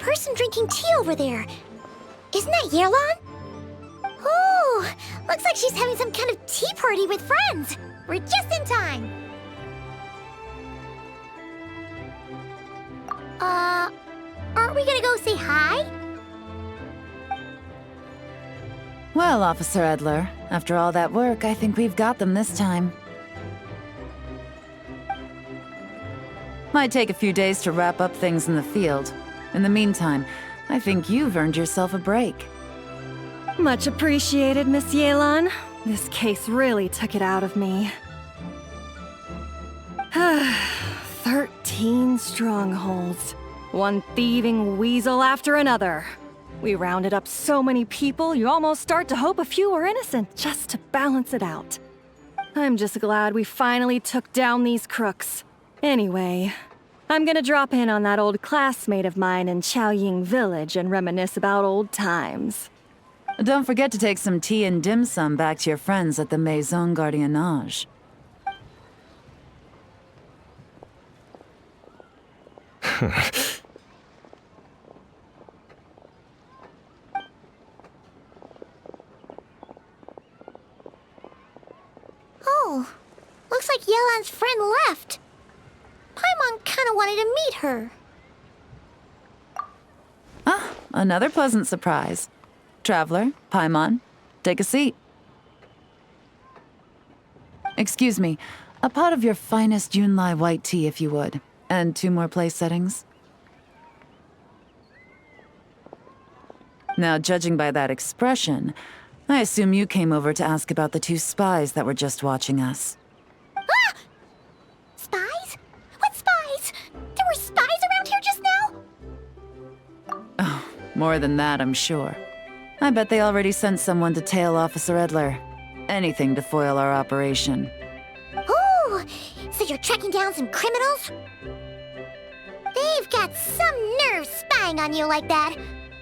person drinking tea over there. Isn't that Yelan? Oh, looks like she's having some kind of tea party with friends. We're just in time. Aren't we gonna go say hi? Well, Officer Edler, after all that work, I think we've got them this time. Might take a few days to wrap up things in the field. In the meantime, I think you've earned yourself a break. Much appreciated, Miss Yelan. This case really took it out of me. 13 strongholds. One thieving weasel after another. We rounded up so many people, you almost start to hope a few were innocent, just to balance it out. I'm just glad we finally took down these crooks. Anyway, I'm gonna drop in on that old classmate of mine in Chaoying Village and reminisce about old times. Don't forget to take some tea and dim sum back to your friends at the Maison Gardiennage. Oh, looks like Yelan's friend left. Paimon kinda wanted to meet her. Ah, another pleasant surprise. Traveler, Paimon, take a seat. Excuse me, a pot of your finest Yunlai white tea if you would, and 2 more place settings. Now, judging by that expression, I assume you came over to ask about the 2 spies that were just watching us. Ah! Spies? What spies? There were spies around here just now? Oh, more than that, I'm sure. I bet they already sent someone to tail Officer Edler. Anything to foil our operation. Oh, so you're tracking down some criminals? They've got some nerve spying on you like that.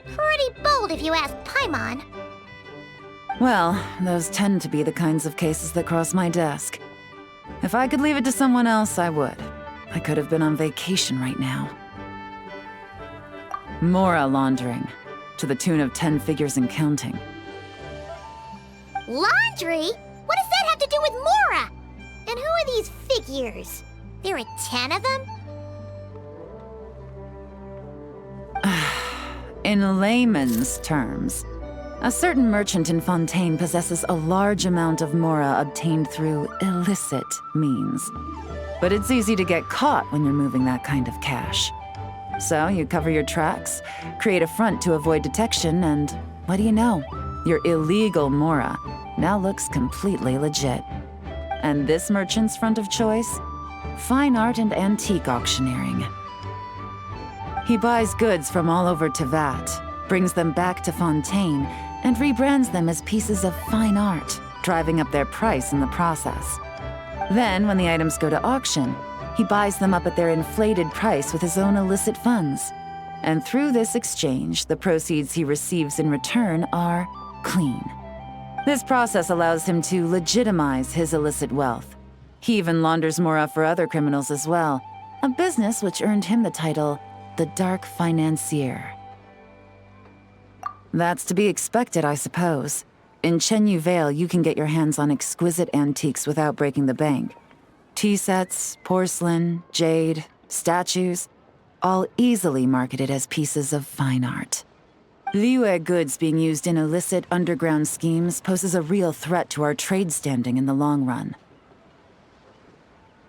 Pretty bold if you ask Paimon. Well, those tend to be the kinds of cases that cross my desk. If I could leave it to someone else, I would. I could have been on vacation right now. Mora laundering, to the tune of 10 figures and counting. Laundry? What does that have to do with Mora? And who are these figures? There are 10 of them? In layman's terms, a certain merchant in Fontaine possesses a large amount of Mora obtained through illicit means. But it's easy to get caught when you're moving that kind of cash. So you cover your tracks, create a front to avoid detection, and what do you know? Your illegal Mora now looks completely legit. And this merchant's front of choice? Fine art and antique auctioneering. He buys goods from all over Tevat, brings them back to Fontaine, and rebrands them as pieces of fine art, driving up their price in the process. Then, when the items go to auction, he buys them up at their inflated price with his own illicit funds. And through this exchange, the proceeds he receives in return are clean. This process allows him to legitimize his illicit wealth. He even launders Mora for other criminals as well, a business which earned him the title the Dark Financier. That's to be expected, I suppose. In Chenyu Vale, you can get your hands on exquisite antiques without breaking the bank. Tea sets, porcelain, jade, statues, all easily marketed as pieces of fine art. Liyue goods being used in illicit underground schemes poses a real threat to our trade standing in the long run.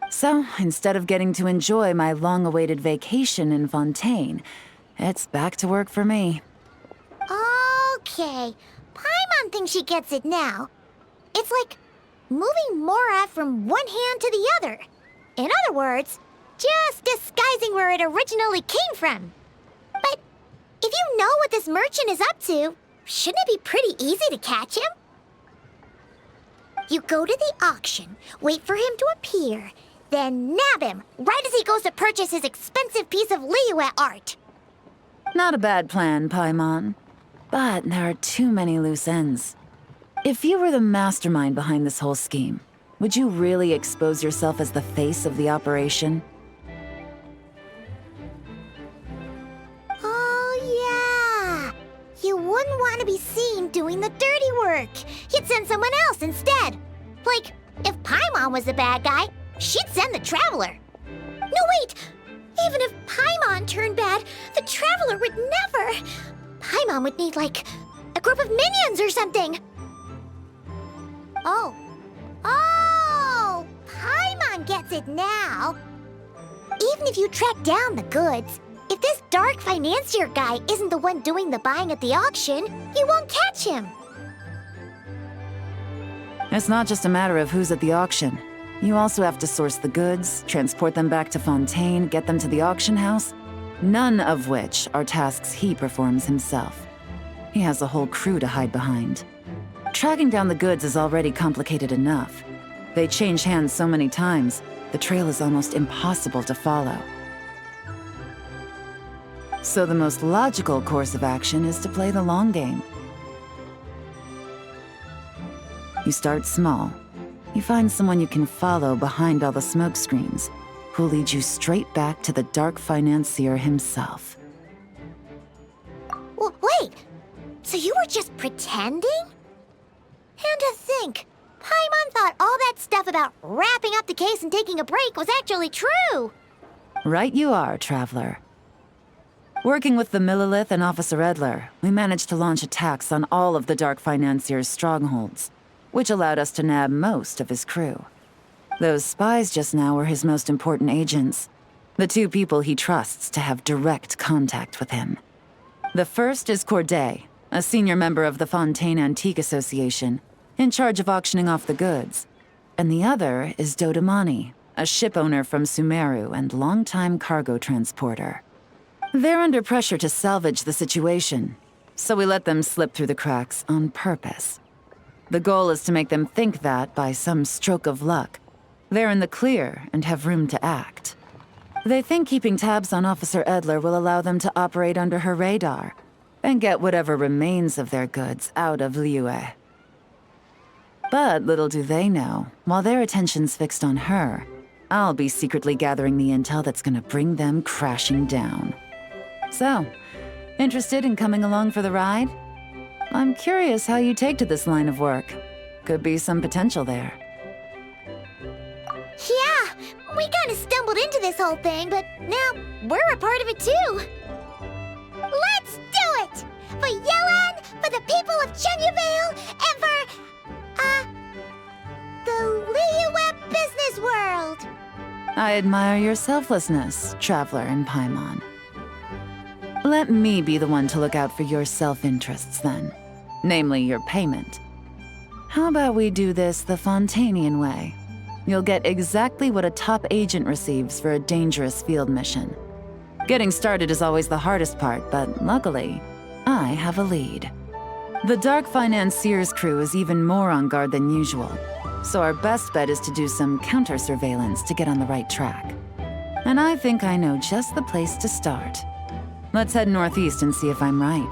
So, instead of getting to enjoy my long-awaited vacation in Fontaine, it's back to work for me. Okay, Paimon thinks she gets it now. It's like moving Mora from one hand to the other. In other words, just disguising where it originally came from. But if you know what this merchant is up to, shouldn't it be pretty easy to catch him? You go to the auction, wait for him to appear, then nab him right as he goes to purchase his expensive piece of Liyue art. Not a bad plan, Paimon. But there are too many loose ends. If you were the mastermind behind this whole scheme, would you really expose yourself as the face of the operation? Oh, doing the dirty work. He'd send someone else instead. Like, if Paimon was the bad guy, she'd send the Traveler. No, wait! Even if Paimon turned bad, the Traveler would never. Paimon would need, like, a group of minions or something. Oh. Oh! Paimon gets it now. Even if you track down the goods, if this dark financier guy isn't the one doing the buying at the auction, you won't catch him. It's not just a matter of who's at the auction. You also have to source the goods, transport them back to Fontaine, get them to the auction house, none of which are tasks he performs himself. He has a whole crew to hide behind. Tracking down the goods is already complicated enough. They change hands so many times, the trail is almost impossible to follow. So the most logical course of action is to play the long game. You start small. You find someone you can follow behind all the smoke screens, who'll lead you straight back to the dark financier himself. Wait, so you were just pretending? And to think, Paimon thought all that stuff about wrapping up the case and taking a break was actually true. Right you are, Traveler. Working with the Millilith and Officer Edler, we managed to launch attacks on all of the Dark Financier's strongholds, which allowed us to nab most of his crew. Those spies just now were his most important agents, the two people he trusts to have direct contact with him. The first is Corday, a senior member of the Fontaine Antique Association, in charge of auctioning off the goods. And the other is Dodamani, a ship owner from Sumeru and longtime cargo transporter. They're under pressure to salvage the situation, so we let them slip through the cracks on purpose. The goal is to make them think that, by some stroke of luck, they're in the clear and have room to act. They think keeping tabs on Officer Edler will allow them to operate under her radar and get whatever remains of their goods out of Liyue. But little do they know, while their attention's fixed on her, I'll be secretly gathering the intel that's gonna bring them crashing down. So, interested in coming along for the ride? I'm curious how you take to this line of work. Could be some potential there. Yeah, we kind of stumbled into this whole thing, but now we're a part of it too. Let's do it! For Yelan, for the people of Chenyavale, and for, the Liyue business world! I admire your selflessness, Traveler and Paimon. Let me be the one to look out for your self-interests then. Namely, your payment. How about we do this the Fontainian way? You'll get exactly what a top agent receives for a dangerous field mission. Getting started is always the hardest part, but luckily, I have a lead. The Dark Financier's crew is even more on guard than usual, so our best bet is to do some counter-surveillance to get on the right track. And I think I know just the place to start. Let's head northeast and see if I'm right.